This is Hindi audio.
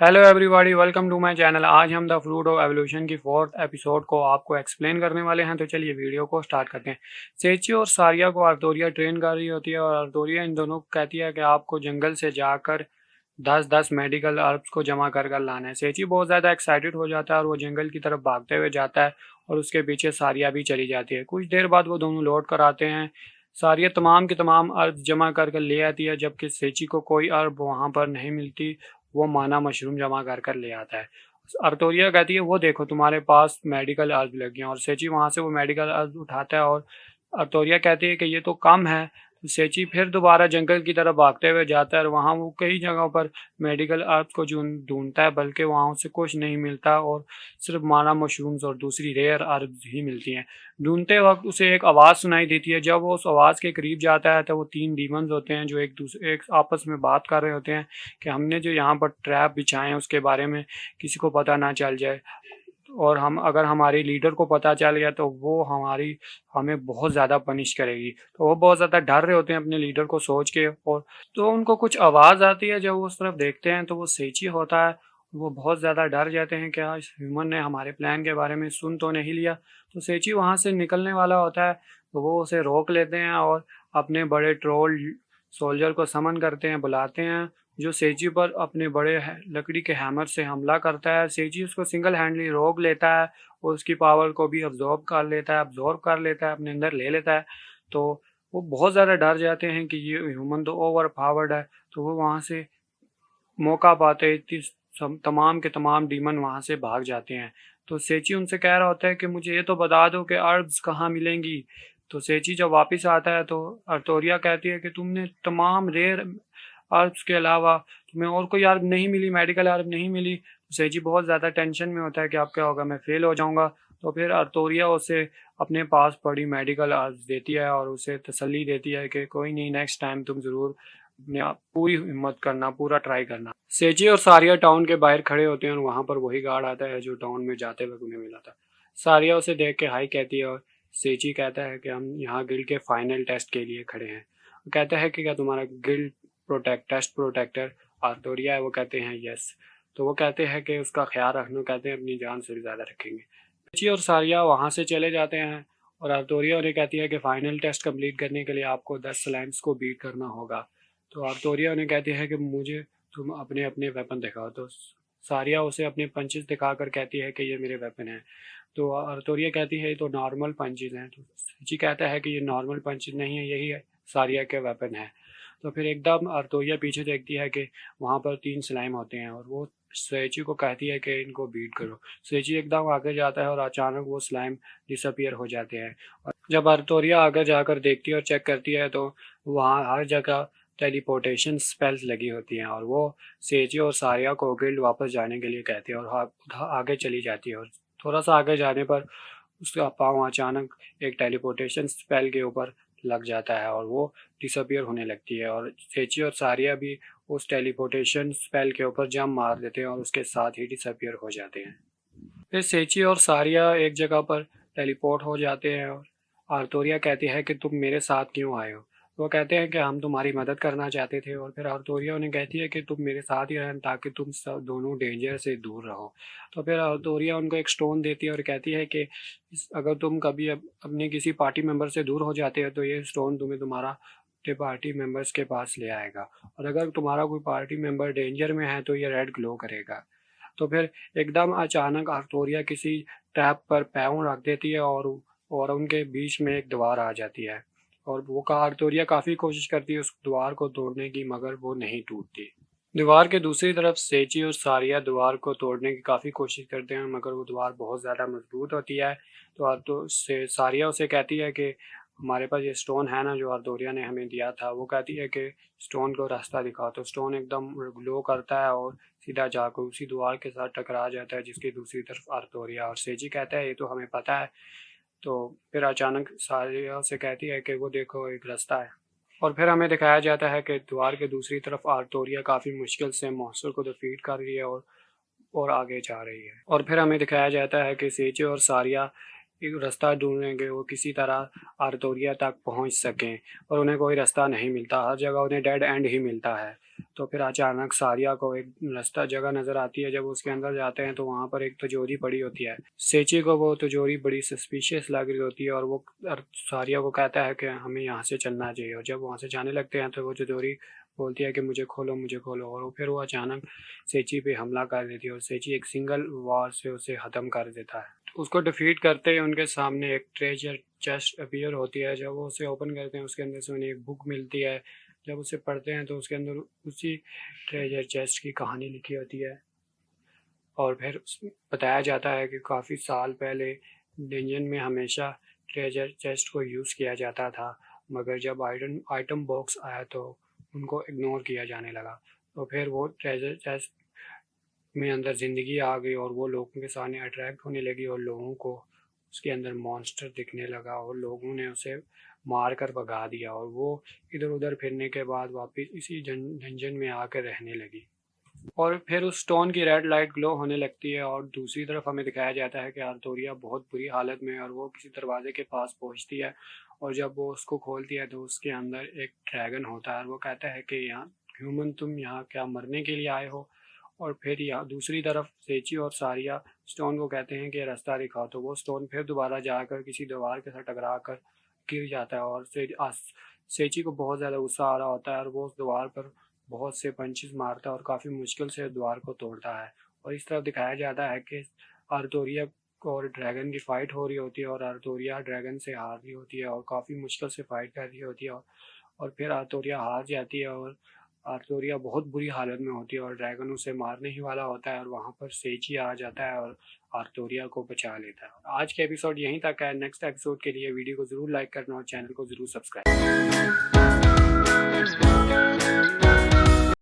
Hello everybody, welcome to my channel. आज हम द फ्रूट ऑफ एवोल्यूशन की फोर्थ एपिसोड को आपको एक्सप्लेन करने वाले हैं। तो चलिए वीडियो को स्टार्ट करते हैं। सेची और सारिया को आर्थोरिया ट्रेन कर रही होती है और आर्थोरिया इन दोनों को कहती है कि आपको जंगल से जाकर 10-10 मेडिकल हर्ब्स को जमा कर कर लाना है। सेची बहुत ज़्यादा एक्साइटेड हो जाता है और वो जंगल की तरफ भागते हुए जाता है और उसके पीछे सारिया भी चली जाती है। कुछ देर बाद वो दोनों लौट कर आते हैं। सारिया तमाम के तमाम अर्ब्स जमा कर कर ले आती है, जबकि सेची को कोई अर्ब वहाँ पर नहीं मिलती। वो माना मशरूम जमा कर कर ले आता है। अर्तोरिया कहती है वो देखो तुम्हारे पास मेडिकल अर्ब लगी हैं, और सेची वहां से वो मेडिकल अर्ब उठाता है और अर्तोरिया कहती है कि ये तो कम है। सेची फिर दोबारा जंगल की तरफ भागते हुए जाता है और वहाँ वो कई जगहों पर मेडिकल अर्ब को ढूंढता है, बल्कि वहाँ उसे कुछ नहीं मिलता और सिर्फ माना मशरूम्स और दूसरी रेयर अर्ब्स ही मिलती हैं। ढूंढते वक्त उसे एक आवाज़ सुनाई देती है। जब वो उस आवाज़ के करीब जाता है तो वो 3 डीमंस होते हैं जो एक आपस में बात कर रहे होते हैं कि हमने जो यहाँ पर ट्रैप बिछाए हैं उसके बारे में किसी को पता ना चल जाए, और हम अगर हमारे लीडर को पता चल गया तो वो हमें बहुत ज़्यादा पनिश करेगी। तो वो बहुत ज़्यादा डर रहे होते हैं अपने लीडर को सोच के। और तो उनको कुछ आवाज़ आती है। जब वो उस तरफ देखते हैं तो वो सेची होता है। वो बहुत ज़्यादा डर जाते हैं, क्या इस ह्यूमन ने हमारे प्लान के बारे में सुन तो नहीं लिया। तो सेची वहाँ से निकलने वाला होता है तो वो उसे रोक लेते हैं और अपने बड़े ट्रोल सोल्जर को समन करते हैं, बुलाते हैं, जो सेजी पर अपने बड़े लकड़ी के हैमर से हमला करता है। सेजी उसको सिंगल हैंडली रोक लेता है और उसकी पावर को भी अब्जॉर्ब कर लेता है, अपने अंदर ले लेता है। तो वो बहुत ज़्यादा डर जाते हैं कि ये ह्यूमन तो ओवर पावर्ड है। तो वो वहाँ से मौका पाते ही तमाम के तमाम डीमन वहाँ से भाग जाते हैं। तो सेची उनसे कह रहा होता है कि मुझे ये तो बता दो कि अर्ब्स कहाँ मिलेंगी। तो सेची जब वापस आता है तो अर्तोरिया कहती है कि तुमने तमाम रेयर अर्ब्स के अलावा तुम्हें और कोई अर्ब नहीं मिली, मेडिकल अर्ब नहीं मिली। तो सेजी बहुत ज़्यादा टेंशन में होता है कि अब क्या होगा, मैं फेल हो जाऊंगा। तो फिर अर्तोरिया उसे अपने पास पड़ी मेडिकल अर्ब्स देती है और उसे तसल्ली देती है कि कोई नहीं, नेक्स्ट टाइम तुम ज़रूर अपने आप पूरी हिम्मत करना, पूरा ट्राई करना। सेजी और सारिया टाउन के बाहर खड़े होते हैं और वहां पर वही गार्ड आता है जो टाउन में जाते वक्त उन्हें मिला था। सारिया उसे देख के हाई कहती है और सेजी कहता है कि हम यहाँ गिल्ड के फाइनल टेस्ट के लिए खड़े हैं। वो कहता है कि क्या तुम्हारा गिल्ड टेस्ट प्रोटेक्टर आर्थोरिया है? वो कहते हैं यस। तो वो कहते हैं कि उसका ख्याल रखना, कहते हैं अपनी जान से भी ज़्यादा रखेंगे। सेजी और सारिया वहाँ से चले जाते हैं और आर्थोरिया उन्हें कहती है कि फाइनल टेस्ट कंप्लीट करने के लिए आपको 10 स्लाइम्स को बीट करना होगा। तो आर्थोरिया उन्हें कहती है कि मुझे तुम अपने अपने वेपन दिखाओ। तो सारिया उसे अपने पंचेस दिखाकर कहती है कि ये मेरे वेपन हैं। तो आर्थोरिया कहती है ये तो नॉर्मल पंचेस हैं। तो जी कहता है कि ये नॉर्मल पंचेस नहीं है, यही सारिया के वेपन है। तो फिर एकदम आर्थोरिया पीछे देखती है कि वहाँ पर 3 स्लाइम होते हैं और वो स्वेची को कहती है कि इनको बीट करो। स्वेची एकदम आगे जाता है और अचानक वो स्लाइम डिसअपियर हो जाते हैं। और जब आर्थोरिया आगे जाकर देखती है और चेक करती है तो वहाँ हर जगह टेलीपोर्टेशन स्पेल्स लगी होती हैं और वो सेजी और सारिया को गिल्ड वापस जाने के लिए कहती है और आगे चली जाती है। और थोड़ा सा आगे जाने पर उसका पाँव अचानक एक टेलीपोर्टेशन स्पेल के ऊपर लग जाता है और वो डिसअपियर होने लगती है और सेची और सारिया भी उस टेलीपोर्टेशन स्पेल के ऊपर जंप मार देते हैं और उसके साथ ही डिसअपियर हो जाते हैं। फिर सेची और सारिया एक जगह पर टेलीपोर्ट हो जाते हैं और आर्थोरिया कहती है कि तुम मेरे साथ क्यों आए हो? वो कहते हैं कि हम तुम्हारी मदद करना चाहते थे। और फिर आर्थोरिया उन्हें कहती है कि तुम मेरे साथ ही रहें ताकि तुम सब दोनों डेंजर से दूर रहो। तो फिर आर्थोरिया उनको एक स्टोन देती है और कहती है कि अगर तुम कभी अपने किसी पार्टी मेंबर से दूर हो जाते हो तो ये स्टोन तुम्हें तुम्हारा पार्टी मेंबर्स के पास ले आएगा, और अगर तुम्हारा कोई पार्टी मेंबर डेंजर में है तो ये रेड ग्लो करेगा। तो फिर एकदम अचानक आर्थोरिया किसी टैप पर पैर रख देती है और उनके बीच में एक दीवार आ जाती है। और वो आर्थोरिया काफ़ी कोशिश करती है उस दीवार को तोड़ने की, मगर वो नहीं टूटती। दीवार के दूसरी तरफ सेची और सारिया दीवार को तोड़ने की काफ़ी कोशिश करते हैं, मगर वो दीवार बहुत ज़्यादा मजबूत होती है। तो सारिया उसे कहती है कि हमारे पास ये स्टोन है ना जो आर्थोरिया ने हमें दिया था। वो कहती है कि स्टोन को रास्ता दिखाओ। तो स्टोन एकदम ग्लो करता है और सीधा जाकर उसी दीवार के साथ टकरा जाता है जिसकी दूसरी तरफ आर्थोरिया। और सेजी कहता है ये तो हमें पता है। तो फिर अचानक सारिया से कहती है कि वो देखो एक रास्ता है। और फिर हमें दिखाया जाता है कि द्वार के दूसरी तरफ आर्थोरिया काफ़ी मुश्किल से मॉन्स्टर को डिफीट कर रही है और आगे जा रही है। और फिर हमें दिखाया जाता है कि सेचे और सारिया एक रास्ता ढूंढ रहे हैं कि वो किसी तरह आर्थोरिया तक पहुंच सकें, और उन्हें कोई रास्ता नहीं मिलता, हर जगह उन्हें डेड एंड ही मिलता है। तो फिर अचानक सारिया को एक रास्ता जगह नज़र आती है। जब उसके अंदर जाते हैं तो वहाँ पर एक तिजोरी पड़ी होती है। सेची को वो तिजोरी बड़ी सस्पिशियस लग रही होती है और वो सारिया को कहता है कि हमें यहाँ से चलना चाहिए, और जब वहाँ से जाने लगते हैं तो वो तिजोरी बोलती है कि मुझे खोलो मुझे खोलो, और फिर वो अचानक सेची पे हमला कर देती है और सेची एक सिंगल वार से उसे ख़त्म कर देता है। उसको डिफीट करते ही उनके सामने एक ट्रेजर चेस्ट अपीयर होती है। जब वो उसे ओपन करते हैं उसके अंदर से उन्हें एक बुक मिलती है। जब उसे पढ़ते हैं तो उसके अंदर उसी ट्रेजर चेस्ट की कहानी लिखी होती है, और फिर बताया जाता है कि काफ़ी साल पहले डंजन में हमेशा ट्रेजर चेस्ट को यूज़ किया जाता था, मगर जब आइटम बॉक्स आया तो उनको इग्नोर किया जाने लगा। तो फिर वो ट्रेजर चेस्ट में अंदर ज़िंदगी आ गई और वो लोगों के सामने अट्रैक्ट होने लगी, और लोगों को उसके अंदर मॉन्स्टर दिखने लगा और लोगों ने उसे मार कर भगा दिया, और वो इधर उधर फिरने के बाद वापस इसी डंजन में आकर रहने लगी। और फिर उस स्टोन की रेड लाइट ग्लो होने लगती है, और दूसरी तरफ हमें दिखाया जाता है कि आर्थोरिया बहुत बुरी हालत में है और वो किसी दरवाजे के पास पहुंचती है, और जब वो उसको खोलती है तो उसके अंदर एक ड्रैगन होता है और वो कहता है कि यहाँ ह्यूमन तुम यहाँ क्या मरने के लिए आए हो। और फिर यहाँ दूसरी तरफ सेची और सारिया स्टोन को कहते हैं कि रास्ता दिखाओ, तो वो स्टोन फिर दोबारा जाकर किसी दीवार के साथ टकरा कर गिर जाता है, और सेची को बहुत ज़्यादा गुस्सा आ रहा होता है और वो उस दीवार पर बहुत से पंचेस मारता है और काफ़ी मुश्किल से द्वार को तोड़ता है। और इस तरफ दिखाया जाता है कि आर्थोरिया और ड्रैगन की फ़ाइट हो रही होती है, और आर्थोरिया ड्रैगन से हार रही होती है और काफ़ी मुश्किल से फ़ाइट कर रही होती है, और फिर आर्थोरिया हार जाती है और आर्थोरिया बहुत बुरी हालत में होती है और ड्रैगन उसे मारने ही वाला होता है, और वहाँ पर सेची आ जाता है और आर्थोरिया को बचा लेता है। आज के एपिसोड यहीं तक है। नेक्स्ट एपिसोड के लिए वीडियो को ज़रूर लाइक करना और चैनल को ज़रूर सब्सक्राइब करना।